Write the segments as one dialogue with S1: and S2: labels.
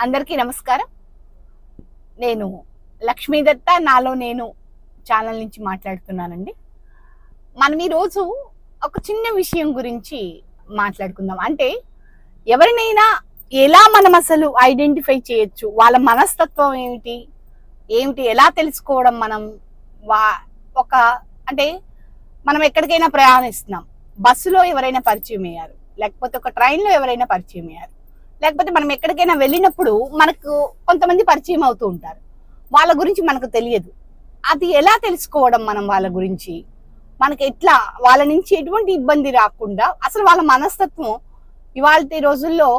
S1: అందరికీ నమస్కారం. నేను లక్ష్మీదత్త నాలో నేను ఛానల్ నుంచి మాట్లాడుతున్నానండి. మనం ఈరోజు ఒక చిన్న విషయం గురించి మాట్లాడుకుందాం. అంటే ఎవరినైనా ఎలా మనం అసలు ఐడెంటిఫై చేయొచ్చు, వాళ్ళ మనస్తత్వం ఏమిటి ఏమిటి ఎలా తెలుసుకోవడం. మనం ఒక అంటే మనం ఎక్కడికైనా ప్రయాణిస్తున్నాం, బస్సులో ఎవరైనా పరిచయం అయ్యారు, లేకపోతే ఒక ట్రైన్లో ఎవరైనా పరిచయం అయ్యారు, లేకపోతే మనం ఎక్కడికైనా వెళ్ళినప్పుడు మనకు కొంతమంది పరిచయం అవుతూ ఉంటారు. వాళ్ళ గురించి మనకు తెలియదు. అది ఎలా తెలుసుకోవడం మనం వాళ్ళ గురించి, మనకి ఎట్లా వాళ్ళ నుంచి ఎటువంటి ఇబ్బంది రాకుండా అసలు వాళ్ళ మనస్తత్వం ఇవాళ రోజుల్లో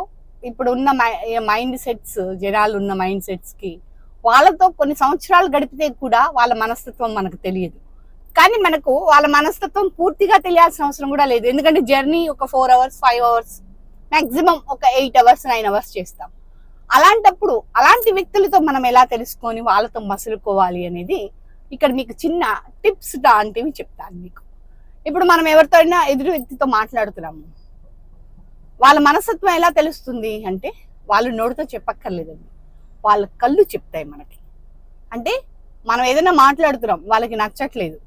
S1: ఇప్పుడు ఉన్న మైండ్ సెట్స్, జనాలు ఉన్న మైండ్ సెట్స్ కి వాళ్ళతో కొన్ని సంవత్సరాలు గడిపితే కూడా వాళ్ళ మనస్తత్వం మనకు తెలియదు. కానీ మనకు వాళ్ళ మనస్తత్వం పూర్తిగా తెలియాల్సిన అవసరం కూడా లేదు. ఎందుకంటే జర్నీ ఒక 4 hours 5 hours మాక్సిమం ఒక 8 hours 9 hours చేస్తాం. అలాంటప్పుడు అలాంటి వ్యక్తులతో మనం ఎలా తెలుసుకొని వాళ్ళతో మసులుకోవాలి అనేది ఇక్కడ మీకు చిన్న టిప్స్ లాంటివి చెప్తాను మీకు. ఇప్పుడు మనం ఎవరితో అయినా ఎదురు వ్యక్తితో మాట్లాడుతున్నాము, వాళ్ళ మనస్తత్వం ఎలా తెలుస్తుంది అంటే వాళ్ళు నోటితో చెప్పక్కర్లేదండి, వాళ్ళ కళ్ళు చెప్తాయి మనకి. అంటే మనం ఏదైనా మాట్లాడుతున్నాం, వాళ్ళకి నచ్చట్లేదు,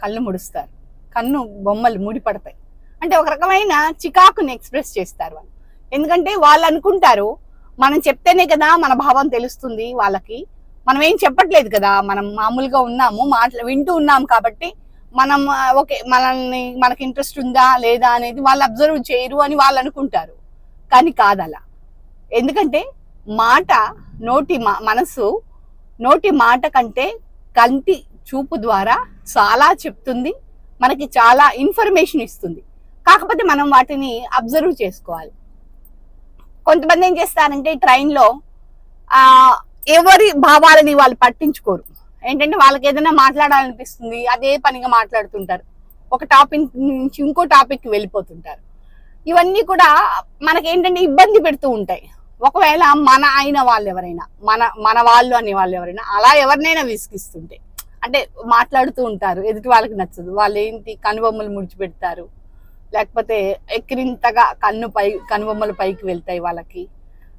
S1: కళ్ళు ముడుస్తారు, కన్ను బొమ్మలు ముడిపడతాయి. అంటే ఒక రకమైన చికాకుని ఎక్స్ప్రెస్ చేస్తారు వాళ్ళు. ఎందుకంటే వాళ్ళు అనుకుంటారు మనం చెప్తేనే కదా మన భావం తెలుస్తుంది వాళ్ళకి, మనం ఏం చెప్పట్లేదు కదా, మనం మామూలుగా ఉన్నాము, వింటూ ఉన్నాం కాబట్టి మనం ఓకే, మనకి ఇంట్రెస్ట్ ఉందా లేదా అనేది వాళ్ళు అబ్జర్వ్ చేయరు అని వాళ్ళు అనుకుంటారు. కానీ కాదలా. ఎందుకంటే మాట మనసు నోటి మాట కంటే కంటి చూపు ద్వారా చాలా చెప్తుంది, మనకి చాలా ఇన్ఫర్మేషన్ ఇస్తుంది. కాకపోతే మనం వాటిని అబ్జర్వ్ చేసుకోవాలి. కొంతమంది ఏం చేస్తారంటే ట్రైన్లో ఎవరి భావాలని వాళ్ళు పట్టించుకోరు. ఏంటంటే వాళ్ళకి ఏదైనా మాట్లాడాలనిపిస్తుంది, అదే పనిగా మాట్లాడుతుంటారు, ఒక టాపిక్ నుంచి ఇంకో టాపిక్ వెళ్ళిపోతుంటారు. ఇవన్నీ కూడా మనకేంటంటే ఇబ్బంది పెడుతూ ఉంటాయి. ఒకవేళ మన అయిన వాళ్ళు ఎవరైనా, మన వాళ్ళు అనే వాళ్ళు ఎవరైనా అలా ఎవరినైనా విసిగిస్తుంటే, అంటే మాట్లాడుతూ ఉంటారు, ఎదుటి వాళ్ళకి నచ్చదు, వాళ్ళు ఏంటి కనుబొమ్మలు ముడిచిపెడతారు, లేకపోతే ఎక్కిరింతగా కనుబొమ్మలు పైకి వెళ్తాయి వాళ్ళకి.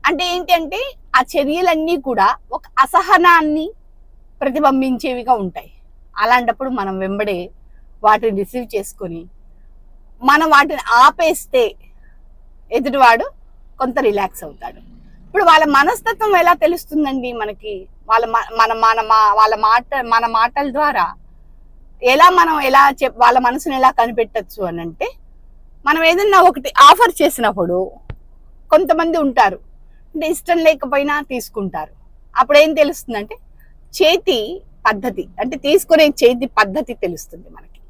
S1: అంటే ఏంటంటే ఆ చర్యలన్నీ కూడా ఒక అసహనాన్ని ప్రతిబింబించేవిగా ఉంటాయి. అలాంటప్పుడు మనం వెంబడే వాటిని రిసీవ్ చేసుకొని మనం వాటిని ఆపేస్తే ఎదుటివాడు కొంత రిలాక్స్ అవుతాడు. ఇప్పుడు వాళ్ళ మనస్తత్వం ఎలా తెలుస్తుందండి మనకి? మన మాటల ద్వారా మనం వాళ్ళ మనసుని ఎలా కనిపెట్టచ్చు అని అంటే, మనం ఏదన్నా ఒకటి ఆఫర్ చేసినప్పుడు కొంతమంది ఉంటారు, అంటే ఇష్టం లేకపోయినా తీసుకుంటారు. అప్పుడు ఏం తెలుస్తుందంటే చేతి పద్ధతి, అంటే తీసుకునే చేతి పద్ధతి తెలుస్తుంది మనకి.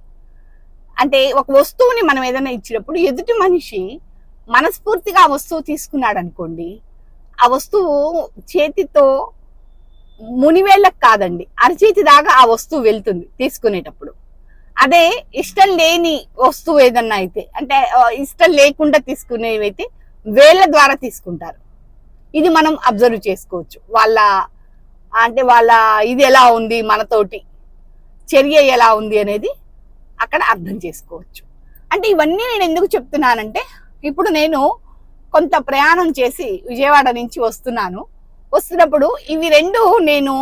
S1: అంటే ఒక వస్తువుని మనం ఏదైనా ఇచ్చినప్పుడు ఎదుటి మనిషి మనస్ఫూర్తిగా ఆ వస్తువు తీసుకున్నాడు అనుకోండి, ఆ వస్తువు చేతితో మునివేళ్ళకి కాదండి, అరచేతి దాకా ఆ వస్తువు వెళ్తుంది తీసుకునేటప్పుడు. అదే ఇష్టం లేని వస్తువు ఏదన్నా అయితే, అంటే ఇష్టం లేకుండా తీసుకునేవి అయితే వేళ్ళ ద్వారా తీసుకుంటారు. ఇది మనం అబ్జర్వ్ చేసుకోవచ్చు. వాళ్ళ ఇది ఎలా ఉంది, మనతోటి చర్య ఎలా ఉంది అనేది అక్కడ అర్థం చేసుకోవచ్చు. అంటే ఇవన్నీ నేను ఎందుకు చెప్తున్నానంటే, ఇప్పుడు నేను కొంత ప్రయాణం చేసి విజయవాడ నుంచి వస్తున్నప్పుడు ఇవి రెండు నేను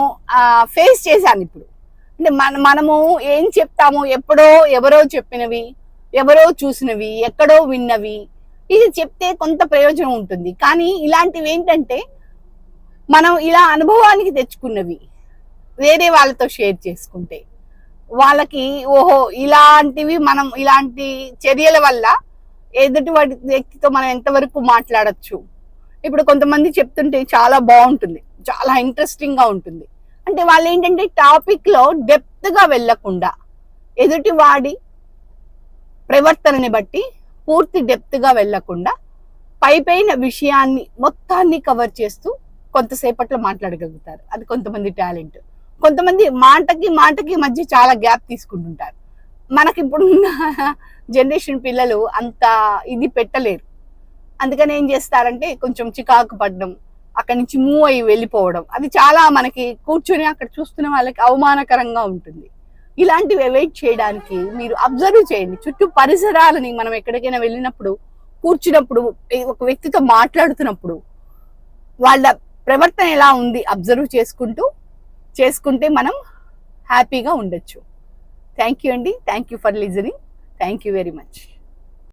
S1: ఫేస్ చేశాను. ఇప్పుడు అంటే మనము ఏం చెప్తాము, ఎవరో చెప్పినవి, ఎవరో చూసినవి, ఎక్కడో విన్నవి, ఇది చెప్తే కొంత ప్రయోజనం ఉంటుంది. కానీ ఇలాంటివి ఏంటంటే మనం ఇలా అనుభవానికి తెచ్చుకున్నవి వేరే వాళ్ళతో షేర్ చేసుకుంటే వాళ్ళకి ఓహో ఇలాంటివి, మనం ఇలాంటి చర్యల వల్ల ఎదుటి వ్యక్తితో మనం ఎంతవరకు మాట్లాడచ్చు. ఇప్పుడు కొంతమంది చెప్తుంటే చాలా బాగుంటుంది, చాలా ఇంట్రెస్టింగ్ గా ఉంటుంది. అంటే వాళ్ళు ఏంటంటే టాపిక్ లో డెప్త్ గా వెళ్లకుండా ఎదుటి వాడి ప్రవర్తనని బట్టి పూర్తి డెప్త్ గా వెళ్లకుండా పైన విషయాన్ని మొత్తాన్ని కవర్ చేస్తూ కొంతసేపట్లో మాట్లాడగలుగుతారు. అది కొంతమంది టాలెంట్. కొంతమంది మాటకి మధ్య చాలా గ్యాప్ తీసుకుంటుంటారు. మనకి ఇప్పుడున్న జనరేషన్ పిల్లలు అంత ఇది పెట్టలేరు. అందుకని ఏం చేస్తారంటే కొంచెం చికాకు పడడం, అక్కడి నుంచి మూవ్ అయ్యి వెళ్ళిపోవడం, అది చాలా మనకి కూర్చొని అక్కడ చూస్తున్న వాళ్ళకి అవమానకరంగా ఉంటుంది. ఇలాంటివి అవాయిడ్ చేయడానికి మీరు అబ్జర్వ్ చేయండి చుట్టూ పరిసరాలని. మనం ఎక్కడికైనా వెళ్ళినప్పుడు, కూర్చున్నప్పుడు, ఒక వ్యక్తితో మాట్లాడుతున్నప్పుడు వాళ్ళ ప్రవర్తన ఎలా ఉంది అబ్జర్వ్ చేసుకుంటే మనం హ్యాపీగా ఉండొచ్చు. థ్యాంక్ యూ అండి. Thank you for listening. Thank you very much.